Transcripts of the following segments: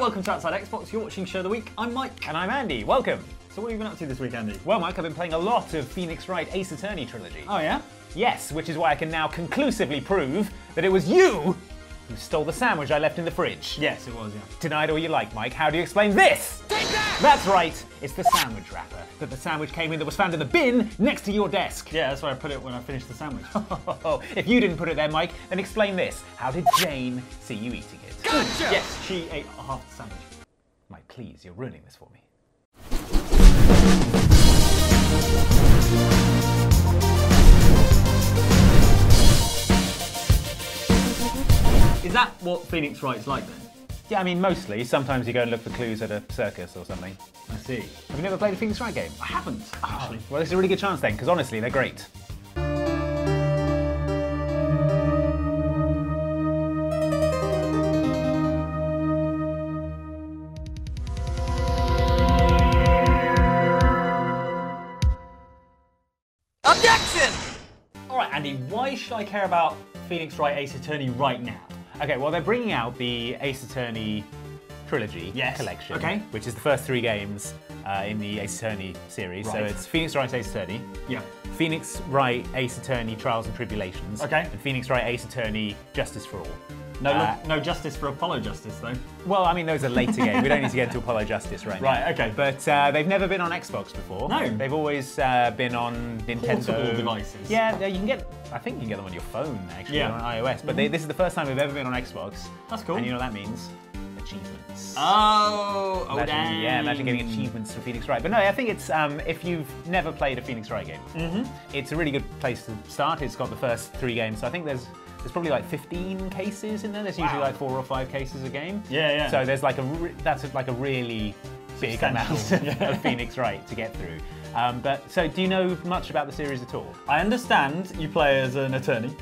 welcome to Outside Xbox. You're watching Show of the Week. I'm Mike. And I'm Andy. Welcome. So what have you been up to this week, Andy? Well, Mike, I've been playing a lot of Wright Ace Attorney Trilogy. Oh, yeah? Yes, which is why I can now conclusively prove that it was you who stole the sandwich I left in the fridge. Yes, it was, yeah. Deny it all you like, Mike. How do you explain this? Take that! That's right. It's the sandwich wrapper that the sandwich came in that was found in the bin next to your desk. Yeah, that's where I put it when I finished the sandwich. If you didn't put it there, Mike, then explain this. How did Jane see you eating it? Gotcha! Yes, she ate half the sandwich. Mike, please, you're ruining this for me. Is that what Phoenix Wright's like then? Yeah, I mean, mostly. Sometimes you go and look for clues at a circus or something. I see. Have you never played a Phoenix Wright game? I haven't, actually. Well, this is a really good chance then, because honestly, they're great. Objection! Alright, Andy, why should I care about Phoenix Wright Ace Attorney right now? Okay, well, they're bringing out the Ace Attorney Trilogy collection, which is the first 3 games in the Ace Attorney series. Right. So it's Phoenix Wright Ace Attorney, Yeah. Phoenix Wright Ace Attorney Trials and Tribulations, Okay. and Phoenix Wright Ace Attorney Justice for All. No justice for Apollo Justice, though. Well, I mean, those are later games. We don't need to get into Apollo Justice right now. Right, okay. But they've never been on Xbox before. No. They've always been on Nintendo. Portable devices. Yeah, you can get, I think you can get them on your phone, actually, Yeah. on iOS. But this is the first time they've ever been on Xbox. That's cool. And you know what that means? Achievements. Oh, Imagine, yeah, imagine getting achievements for Phoenix Wright. But no, I think it's, if you've never played a Phoenix Wright game, it's a really good place to start. It's got the first 3 games, so I think there's probably like 15 cases in there. There's usually like 4 or 5 cases a game. Yeah, yeah. So there's like that's like a really big amount of Phoenix Wright to get through. So do you know much about the series at all? I understand you play as an attorney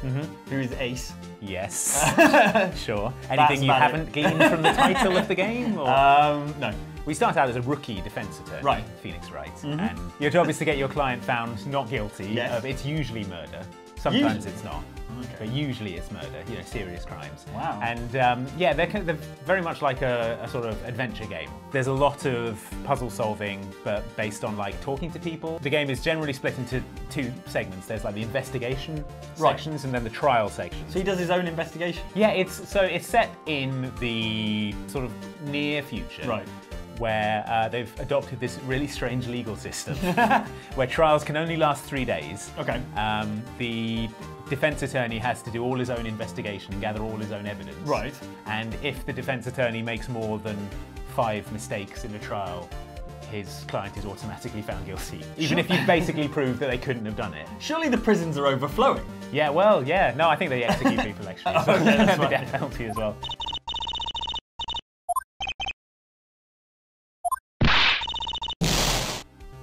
who is Ace. Yes. Sure. Anything you haven't gleaned from the title of the game? Or? No. We start out as a rookie defense attorney, Right. Phoenix Wright, and your job is to get your client found not guilty of, it's usually murder. Sometimes it's not. Okay. But usually it's murder, serious crimes. Wow. And yeah, they're very much like a sort of adventure game. There's a lot of puzzle solving, but based on like talking to people. The game is generally split into 2 segments. There's like the investigation sections and then the trial sections. So he does his own investigation? Yeah, it's set in the sort of near future. Right. Where they've adopted this really strange legal system where trials can only last 3 days. Okay. The defense attorney has to do all his own investigation and gather all his own evidence. Right. And if the defense attorney makes more than 5 mistakes in a trial, his client is automatically found guilty, even if you've basically proved that they couldn't have done it. Surely the prisons are overflowing. Yeah, well, yeah. No, I think they execute people actually. So that's the fine. death penalty as well.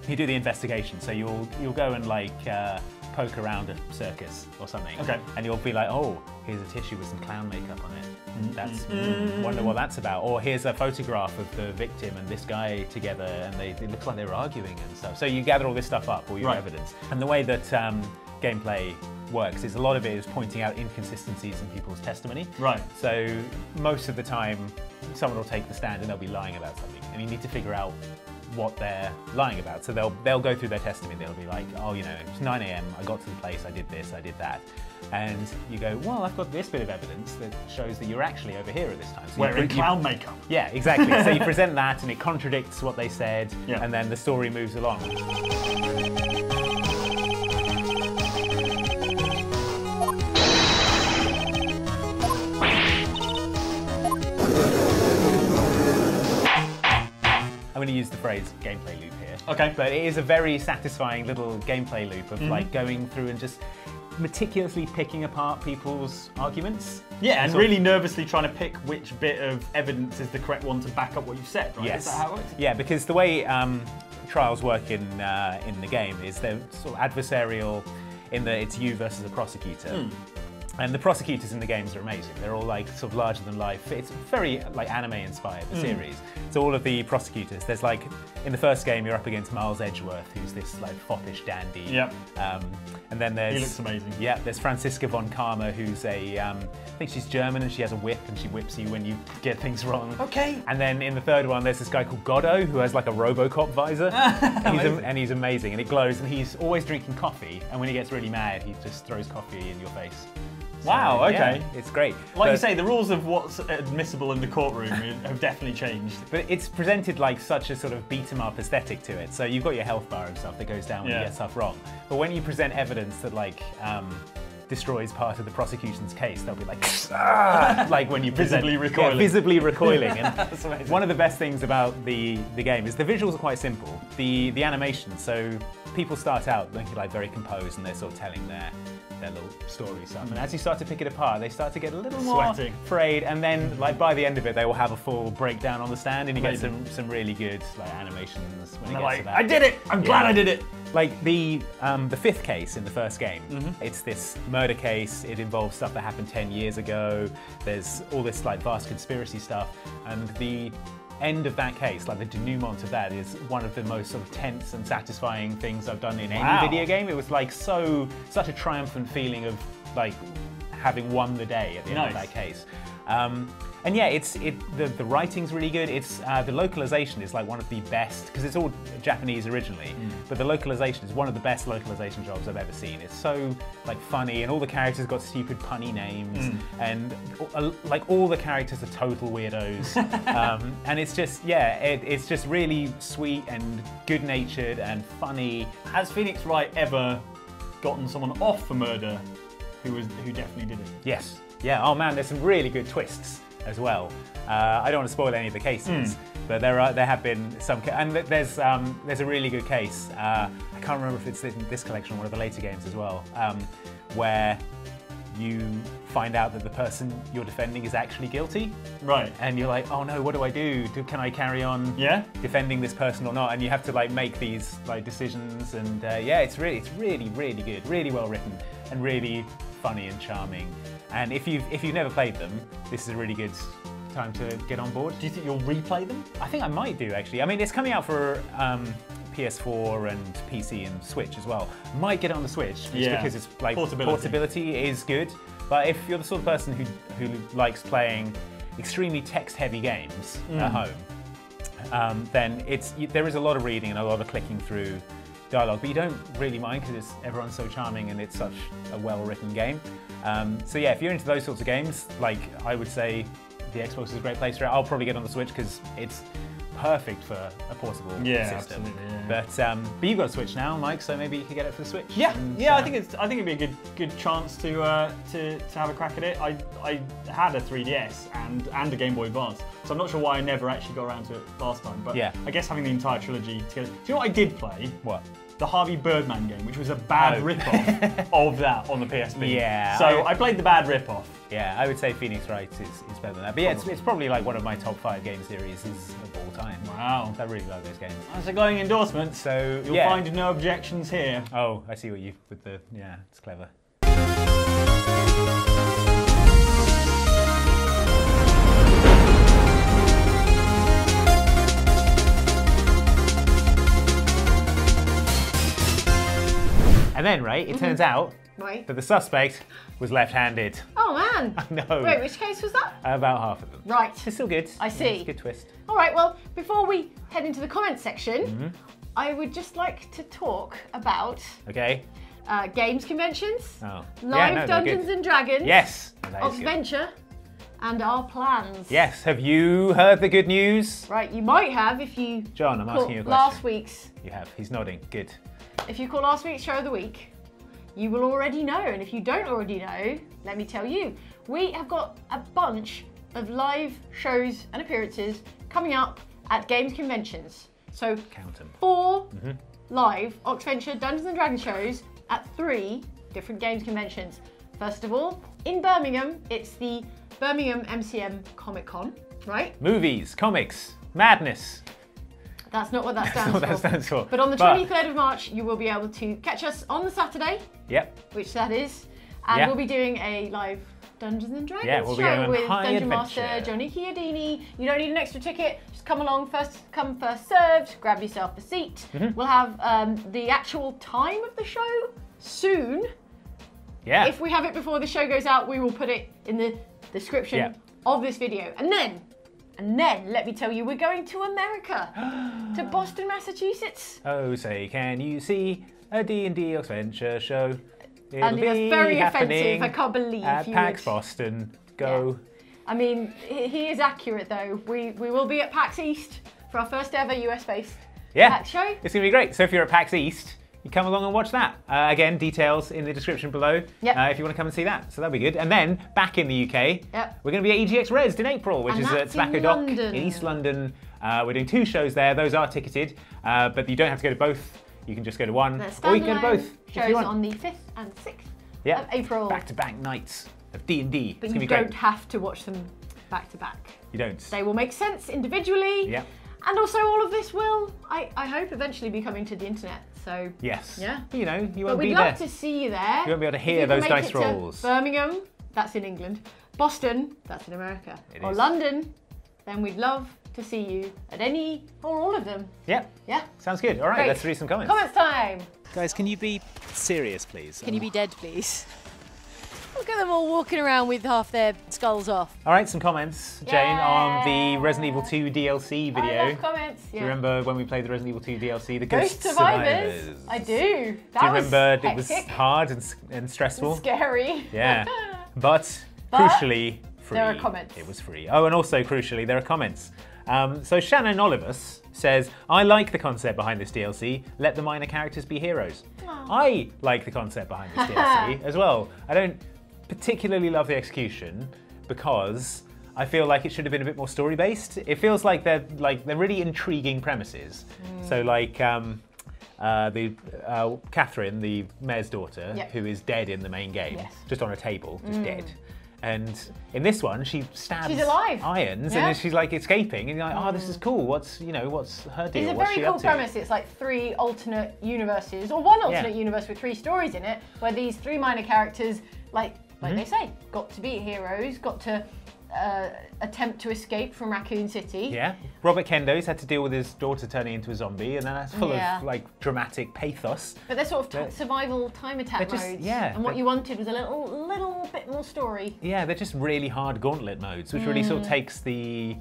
You do the investigation, so you'll go and like poke around a circus or something, and you'll be like, oh, here's a tissue with some clown makeup on it. That's wonder what that's about. Or here's a photograph of the victim and this guy together, and it looks like they're arguing and stuff. So you gather all this stuff up, all your evidence, and the way that gameplay works is a lot of it is pointing out inconsistencies in people's testimony. Right. So most of the time, someone will take the stand and they'll be lying about something, and you need to figure out what they're lying about. So they'll go through their testimony. They'll be like, oh, it's 9 a.m. I got to the place. I did this. I did that. And you go, well, I've got this bit of evidence that shows that you're actually over here at this time. So wearing clown makeup. Yeah, exactly. So you present that, and it contradicts what they said, yeah. And then the story moves along. I'm going to use the phrase gameplay loop here. Okay. But it is a very satisfying little gameplay loop of like going through and just meticulously picking apart people's arguments. Yeah, and really nervously trying to pick which bit of evidence is the correct one to back up what you've said, right? Yes. Is that how it works? Yeah, because the way trials work in the game is they're sort of adversarial in that it's you versus a prosecutor. And the prosecutors in the games are amazing. They're all like sort of larger than life. It's very like anime inspired, the series. So all of the prosecutors, there's like, in the first game you're up against Miles Edgeworth, who's this like foppish dandy. Yep. And then there's... He looks amazing. Yeah, there's Franziska von Karma, who's a, I think she's German and she has a whip and she whips you when you get things wrong. Okay. And then in the third one there's this guy called Godot who has like a Robocop visor. and he's amazing and it glows and he's always drinking coffee and when he gets really mad he just throws coffee in your face. Wow, okay. Yeah, it's great. Like you say, the rules of what's admissible in the courtroom have definitely changed. But it's presented like such a sort of beat-em-up aesthetic to it. So you've got your health bar and stuff that goes down when you get stuff wrong. But when you present evidence that like destroys part of the prosecution's case, they'll be like, ah! Like when you present... Visibly recoiling. Yeah, visibly recoiling. And That's amazing. One of the best things about the game is the visuals are quite simple. The animation, so people start out looking like very composed and they're sort of telling their little story stuff. And as you start to pick it apart, they start to get a little more frayed, and then like by the end of it, they will have a full breakdown on the stand, and you get some really good like animations when it gets to that. I did it! I'm glad I did it! Like the fifth case in the first game, it's this murder case. It involves stuff that happened 10 years ago. There's all this like vast conspiracy stuff, and the end of that case, like the denouement of that, is one of the most sort of tense and satisfying things I've done in any video game. It was like such a triumphant feeling of like having won the day at the end of that case. And yeah, the writing's really good. It's the localization is like one of the best, because it's all Japanese originally, but the localization is one of the best localization jobs I've ever seen. It's so like funny, and all the characters got stupid punny names, and like all the characters are total weirdos, and it's just it's just really sweet and good-natured and funny. Has Phoenix Wright ever gotten someone off for murder who definitely did it? Yes. Yeah. Oh man, there's some really good twists as well. I don't want to spoil any of the cases, but there have been some, and there's a really good case. I can't remember if it's in this collection or one of the later games as well, where you find out that the person you're defending is actually guilty. Right. And you're like, oh no, what do I do? Can I carry on defending this person or not? And you have to like make these like decisions, and it's really good, really well written, and really funny and charming. And if you've never played them, this is a really good time to get on board. Do you think you'll replay them? I think I might do, actually. I mean, it's coming out for PS4 and PC and Switch as well. Might get it on the Switch just because it's like portability is good. But if you're the sort of person who likes playing extremely text-heavy games at home, then there is a lot of reading and a lot of clicking through dialogue, but you don't really mind because everyone's so charming and it's such a well-written game. So yeah, if you're into those sorts of games, like I would say the Xbox is a great place for it. I'll probably get on the Switch because it's perfect for a portable system. But you've got a Switch now, Mike, so maybe you could get it for the Switch. Yeah, I think it'd be a good chance to have a crack at it. I had a 3DS and a Game Boy Advance, so I'm not sure why I never actually got around to it last time. But I guess having the entire trilogy together. Do you know what I did play? What? The Harvey Birdman game, which was a bad rip-off of that on the PSP. Yeah. So I played the bad rip-off. Yeah, I would say Phoenix Wright is better than that. But yeah, it's probably like one of my top 5 game series of all time. Wow. I really love those games. That's a glowing endorsement. So you'll find no objections here. Oh, I see what it's clever. And then, it turns out that the suspect was left-handed. Oh man! I know. Wait, which case was that? About half of them. Right. It's still good. I see. It's a good twist. All right, well, before we head into the comments section, I would just like to talk about games conventions, live Dungeons and Dragons, Oxventure, and our plans. Yes, have you heard the good news? Right, you might have if you John, I'm asking you a question. Last week's. You have. He's nodding. Good. If you call last week's show of the week, you will already know. And if you don't already know, let me tell you. We have got a bunch of live shows and appearances coming up at games conventions. So count them. 4 live Oxventure Dungeons and Dragons shows at 3 different games conventions. First of all, in Birmingham, it's the Birmingham MCM Comic Con, right? Movies, comics, madness. That's not what that stands for. That's not what that stands for. But on the 23rd of March, you will be able to catch us on the Saturday. Yep. Which that is. And we'll be doing a live Dungeons and Dragons show with Dungeon Master Johnny Chiodini. You don't need an extra ticket. Just come along, first come, first served. Grab yourself a seat. We'll have the actual time of the show soon. Yeah. If we have it before the show goes out, we will put it in the description of this video. And then, let me tell you, we're going to America, to Boston, Massachusetts. Oh, say, can you see a D&D Oxventure show? It'll be very offensive. I can't believe at you PAX Boston. Go. Yeah. I mean, he is accurate though. We will be at PAX East for our first ever US-based PAX show. It's gonna be great. So if you're at PAX East, you come along and watch that. Again, details in the description below if you want to come and see that. So that'll be good. And then back in the UK, we're going to be at EGX Rezzed in April, which is at Tobacco Dock in East London. We're doing 2 shows there. Those are ticketed, but you don't have to go to both. You can just go to one, or you can go to both. Shows on the 5th and 6th of April. Back-to-back nights of D&D. But you don't have to watch them back-to-back. You don't. They will make sense individually. Yeah. And also all of this will, I hope, eventually be coming to the internet. So yes. Yeah. You know, you won't be there. But we'd love to see you there. You won't be able to hear those dice rolls. Birmingham, that's in England. Boston, that's in America. Or London, then we'd love to see you at any or all of them. Yep. Yeah. Sounds good. All right, let's read some comments. Comments time. Guys, can you be serious, please? Can you be dead, please? Look at them all walking around with half their skulls off. All right, some comments, Jane, on the Resident Evil 2 DLC video. I love comments. Do you remember when we played the Resident Evil 2 DLC, the Ghost Survivors? I do. Do you remember it was hard and stressful? Scary. Yeah. But crucially, free. There are comments. It was free. Oh, and also crucially, there are comments. So Shannon Olivus says, I like the concept behind this DLC. Let the minor characters be heroes. Aww. I like the concept behind this DLC as well. I don't particularly love the execution because I feel like it should have been a bit more story-based. It feels like they're really intriguing premises. So like Catherine, the mayor's daughter, who is dead in the main game, just on a table, just dead. And in this one, she stabs irons, and then she's like escaping, and you're like, oh, this is cool. What's her deal? It's a very cool premise. It's like 3 alternate universes, or 1 alternate universe with 3 stories in it, where these 3 minor characters, like they say, got to be heroes, got to attempt to escape from Raccoon City. Yeah. Robert Kendo's had to deal with his daughter turning into a zombie, and then that's full of like dramatic pathos. But they're sort of survival time attack modes. Yeah. And what you wanted was a little bit more story. Yeah, they're just really hard gauntlet modes, which really sort of takes the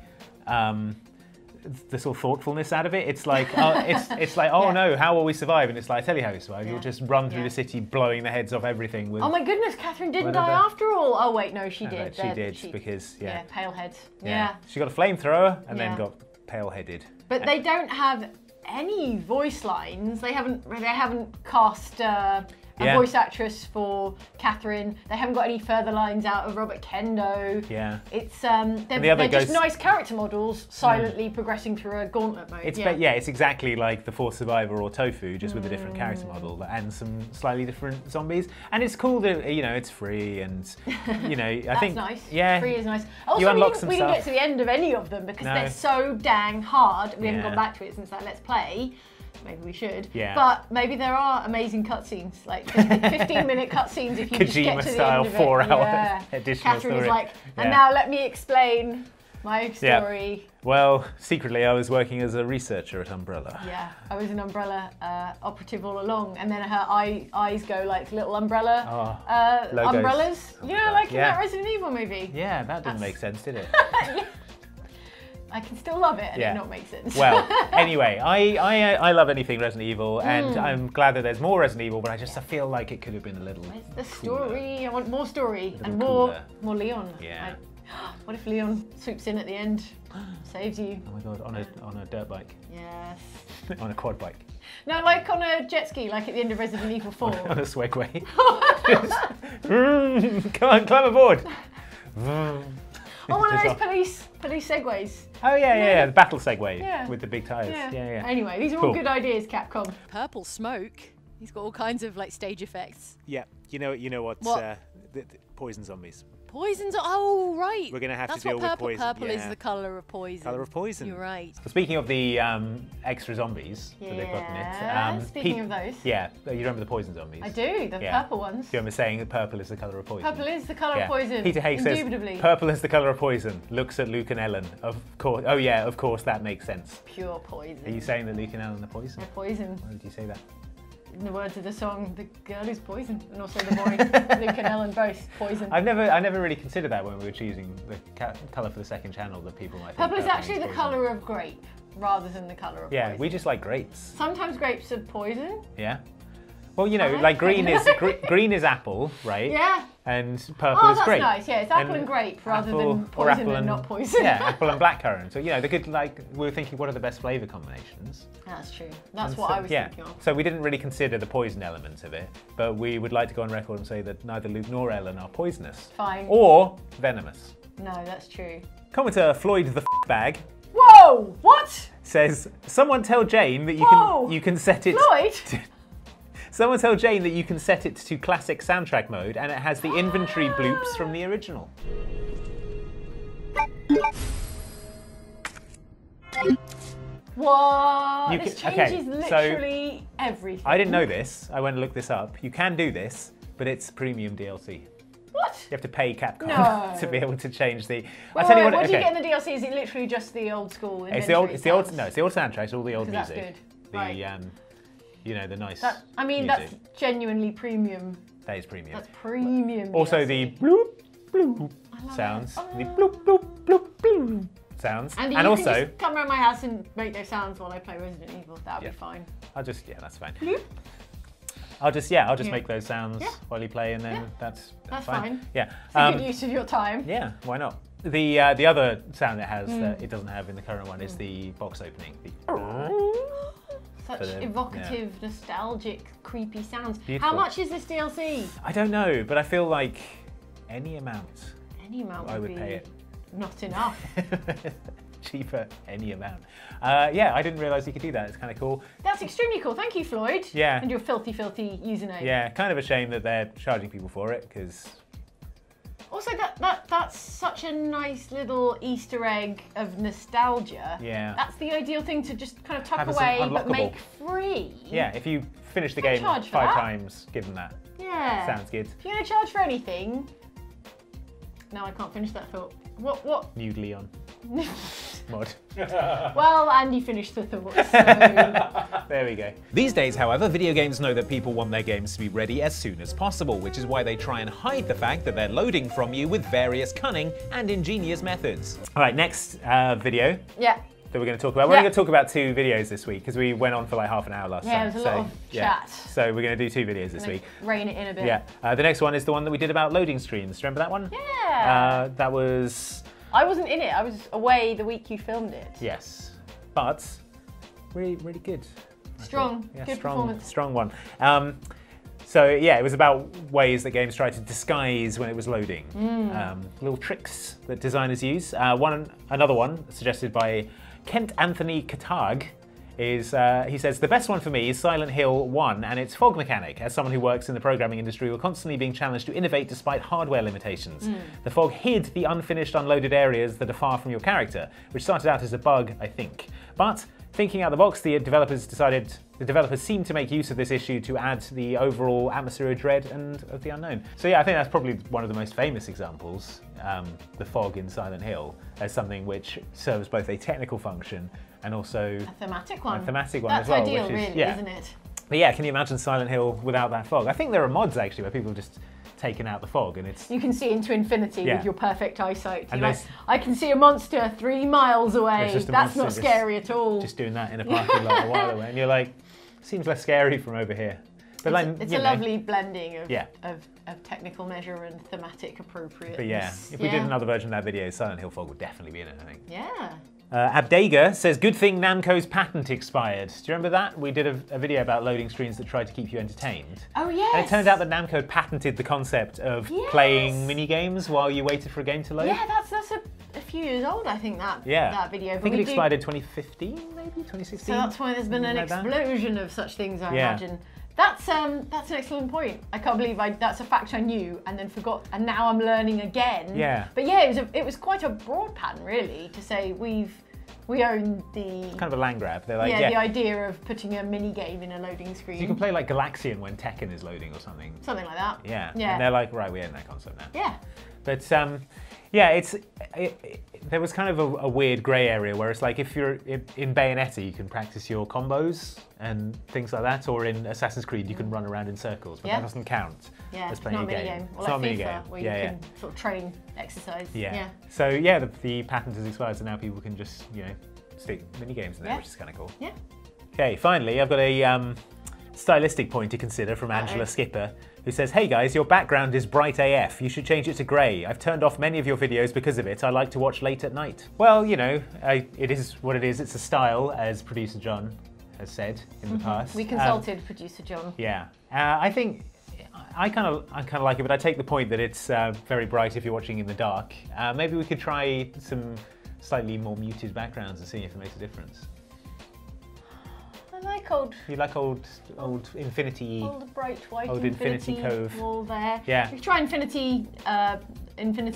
sort of thoughtfulness out of it. It's like, it's like, oh no, how will we survive? And it's like, I tell you how you survive. You'll just run through the city, blowing the heads off everything. With, oh my goodness, Catherine didn't die after all. Oh wait, no, she did. She did because pale head. Yeah. She got a flamethrower and then got pale-headed. But they don't have any voice lines. They haven't cast a voice actress for Catherine. They haven't got any further lines out of Robert Kendo. Yeah. It's they're just nice character models silently progressing through a gauntlet mode. It's exactly like the Force Survivor or Tofu, just with a different character model and some slightly different zombies. And it's cool that it's free and I think nice. Yeah. Free is nice. Also, we didn't get to the end of any of them because they're so dang hard. We haven't gone back to it since that Let's Play. Maybe we should. Yeah. But maybe there are amazing cutscenes, like 15-minute cutscenes if you just get to the end of it. 4-hour additional Catherine story. Is like, and now let me explain my story. Yeah. Well, secretly I was working as a researcher at Umbrella. Yeah, I was an Umbrella operative all along, and then her eyes go like little umbrellas. Like in that Resident Evil movie. Yeah, that didn't make sense, did it? I can still love it and it not make sense. Well, anyway, I love anything Resident Evil, and I'm glad that there's more Resident Evil, but I feel like it could have been a little Where's the story? Cooler. I want more story and more Leon. Yeah. What if Leon swoops in at the end, saves you? Oh my god, on a dirt bike. Yes. On a quad bike. No, like on a jet ski, like at the end of Resident Evil 4. On a Swagway. Come on, climb aboard. Oh, one of those police segways. Oh yeah, the battle segway with the big tyres. Yeah. Anyway, these are all good ideas, Capcom. Purple smoke. He's got all kinds of like stage effects. Yeah, you know what? The poison zombies. Poison's. Oh, right. We're going to have to deal with poison. Purple is the colour of poison. Colour of poison. You're right. So speaking of the extra zombies that they've got in it. Speaking of those. Yeah, you remember the poison zombies? I do, the purple ones. Do you remember saying that purple is the colour of poison? Purple is the colour of poison. Peter Hay says, purple is the colour of poison. Looks at Luke and Ellen. Of course. Oh yeah, of course, that makes sense. Pure poison. Are you saying that Luke and Ellen are poison? They're poison. Why did you say that? In the words of the song, the girl is poison, and also the boy, Luke and Ellen, both poison. I never really considered that when we were choosing the colour for the second channel that people might think. Purple is actually the colour of grape, rather than the colour of poison. Yeah, we just like grapes. Sometimes grapes are poison. Yeah. Well, you know, like green is apple, right? Yeah. And purple is grape. Oh, that's nice. Yeah, it's apple and grape rather than poison and not poison. Yeah, apple and blackcurrant. So you know, they could we were thinking, what are the best flavour combinations? That's true. That's what I was thinking of. So we didn't really consider the poison element of it, but we would like to go on record and say that neither Luke nor Ellen are poisonous. Fine. Or venomous. No, that's true. Commenter Floyd the bag. Whoa! What? Says, someone tell Jane that you can set it. Floyd. Someone tell Jane that you can set it to classic soundtrack mode and it has the inventory bloops from the original. What? This changes literally everything. I didn't know this. I went and looked this up. You can do this, but it's premium DLC. What? You have to pay Capcom to be able to change the. What do you get in the DLC? Is it literally just the old school? It's the old soundtrack. It's all the old music. That's good. The right. You know, the nice. music. That's genuinely premium. That is premium. That's premium. Also, DLC. the bloop bloop sounds. The bloop bloop bloop bloop sounds. And you can just come around my house and make those sounds while I play Resident Evil. That'll be fine. That's fine. Bloop. I'll just make those sounds while you play, and then that's fine. Yeah. It's a good use of your time. Yeah. Why not? The other sound it has that it doesn't have in the current one is the box opening. Such evocative, nostalgic, creepy sounds. Beautiful. How much is this DLC? I don't know, but I feel like any amount. Any amount I would pay it. Not enough. Cheaper, any amount. Yeah, I didn't realise you could do that. It's kind of cool. That's extremely cool. Thank you, Floyd. Yeah. And your filthy, filthy username. Yeah, kind of a shame that they're charging people for it, because... Also, that's such a nice little Easter egg of nostalgia. Yeah. That's the ideal thing to just kind of tuck away, but make free. Yeah, if you finish the game 5 times, give them that. Yeah. Sounds good. If you're going to charge for anything... No, I can't finish that thought. What? Nude Leon. Mod. Well, and you finished the thought. So. There we go. These days, however, video games know that people want their games to be ready as soon as possible, which is why they try and hide the fact that they're loading from you with various cunning and ingenious methods. All right, next video. Yeah. That we're going to talk about. We're only going to talk about 2 videos this week because we went on for like half an hour last time. Yeah, it was a lot of chat. So we're going to do 2 videos this week. Rein it in a bit. Yeah. The next one is the one that we did about loading screens. Do you remember that one? Yeah. That was... I wasn't in it. I was away the week you filmed it. Yes. But really, really good. Strong. Good performance. Strong one. So yeah, it was about ways that games try to disguise when it was loading. Little tricks that designers use. Another one suggested by Kent Anthony Katag is, he says, the best one for me is Silent Hill 1 and its fog mechanic. As someone who works in the programming industry, we're constantly being challenged to innovate despite hardware limitations. The fog hid the unfinished, unloaded areas that are far from your character, which started out as a bug, I think. But thinking out the box, the developers seemed to make use of this issue to add the overall atmosphere of dread and of the unknown. So yeah, I think that's probably one of the most famous examples, the fog in Silent Hill, as something which serves both a technical function and also a thematic one. That's as well. Ideal, really, isn't it? But yeah, can you imagine Silent Hill without that fog? I think there are mods actually where people have just taken out the fog and it's... You can see into infinity with your perfect eyesight. And like, I can see a monster 3 miles away. That's not scary at all. Just doing that in a parking lot a while away. And you're like, seems less scary from over here. But it's a lovely blending of technical measure and thematic appropriateness. But yeah, if we did another version of that video, Silent Hill fog would definitely be in it, I think. Yeah. Abdega says, good thing Namco's patent expired. Do you remember that? We did a video about loading screens that tried to keep you entertained. Oh, yes. And it turns out that Namco patented the concept of playing mini-games while you waited for a game to load. Yeah, that's a few years old, I think, that video. I think it expired in 2015, maybe? 2016? So that's why there's been an explosion of such things, I imagine. That's an excellent point. I can't believe that's a fact I knew and then forgot, and now I'm learning again. Yeah. But yeah, it was quite a broad pattern, really, to say we own the... It's kind of a land grab. They're like, the idea of putting a mini game in a loading screen. So you can play like Galaxian when Tekken is loading or something. Something like that. Yeah. And they're like, right, we own that concept now. Yeah. But yeah, there was kind of a weird grey area where it's like if you're in Bayonetta, you can practice your combos and things like that, or in Assassin's Creed, you can run around in circles, but that doesn't count as playing a game. It's not a mini game. Where you can sort of train, exercise. Yeah. So yeah, the patent has expired, so now people can just stick mini games in there, which is kind of cool. Yeah. Okay, finally, I've got a stylistic point to consider from Angela Skipper, who says, "Hey guys, your background is bright AF. You should change it to grey. I've turned off many of your videos because of it. I like to watch late at night." Well, it is what it is. It's a style, as producer John has said in the past. We consulted producer John. Yeah, I think I kind of like it, but I take the point that it's very bright if you're watching in the dark. Maybe we could try some slightly more muted backgrounds and see if it makes a difference. I like old... You like old Infinity... Old bright white old Infinity Cove. Wall there. Yeah. We could try Infinity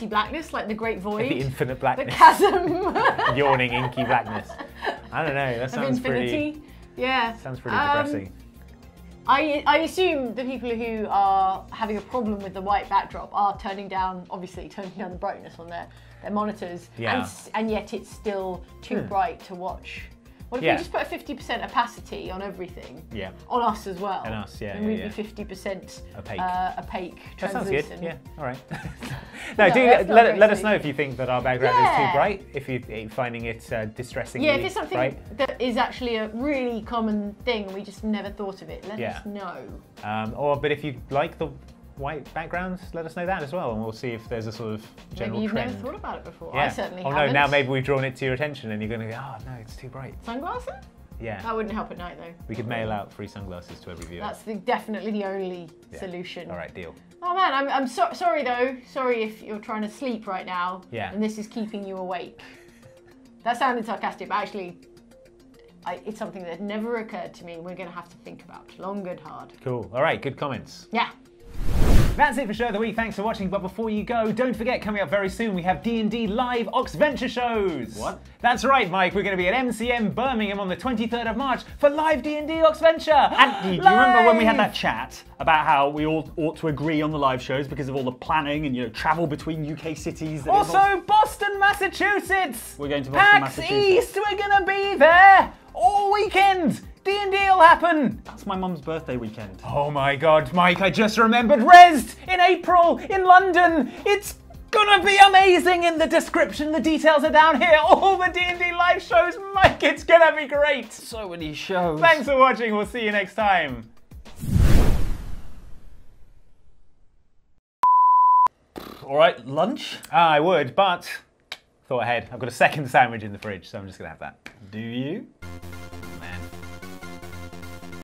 Blackness, like the Great Void. The infinite blackness. The chasm. Yawning, inky blackness. I don't know, that sounds pretty... Yeah. Sounds pretty depressing. I assume the people who are having a problem with the white backdrop are obviously turning down the brightness on their monitors, and yet it's still too bright to watch. What if we just put a 50% opacity on everything? Yeah. On us as well. On us, yeah. And we'd be 50% opaque. That sounds good. Yeah. All right. No, let us know if you think that our background is too bright. If you're finding it distressingly bright. Yeah, if it's something that is actually a really common thing, we just never thought of it. Let us know. But if you like the white backgrounds, let us know that as well, and we'll see if there's a sort of general maybe you've trend. never thought about it before. Yeah. I certainly haven't. No, now maybe we've drawn it to your attention and you're going to go, oh no, it's too bright. Sunglasses? Yeah. That wouldn't help at night though. We could mail out free sunglasses to every viewer. That's definitely the only solution. All right, deal. Oh man, I'm sorry though. Sorry if you're trying to sleep right now and this is keeping you awake. That sounded sarcastic, but actually it's something that never occurred to me. We're going to have to think about long and hard. Cool. All right, good comments. Yeah. That's it for Show of the Week. Thanks for watching. But before you go, don't forget, coming up very soon, we have D&D live Oxventure shows. What? That's right, Mike. We're going to be at MCM Birmingham on the 23rd of March for live D&D Oxventure. Andy, do you remember when we had that chat about how we all ought to agree on the live shows because of all the planning and travel between UK cities? Also, Boston, Massachusetts. We're going to Boston, Massachusetts. East. We're going to be there all weekend. D&D will happen! That's my mum's birthday weekend. Oh my god, Mike, I just remembered Rezzed in April in London! It's gonna be amazing in the description, the details are down here, all the D&D live shows, Mike, it's gonna be great! So many shows. Thanks for watching, we'll see you next time. Alright, lunch? I would, but thought ahead. I've got a second sandwich in the fridge, so I'm just gonna have that. Do you?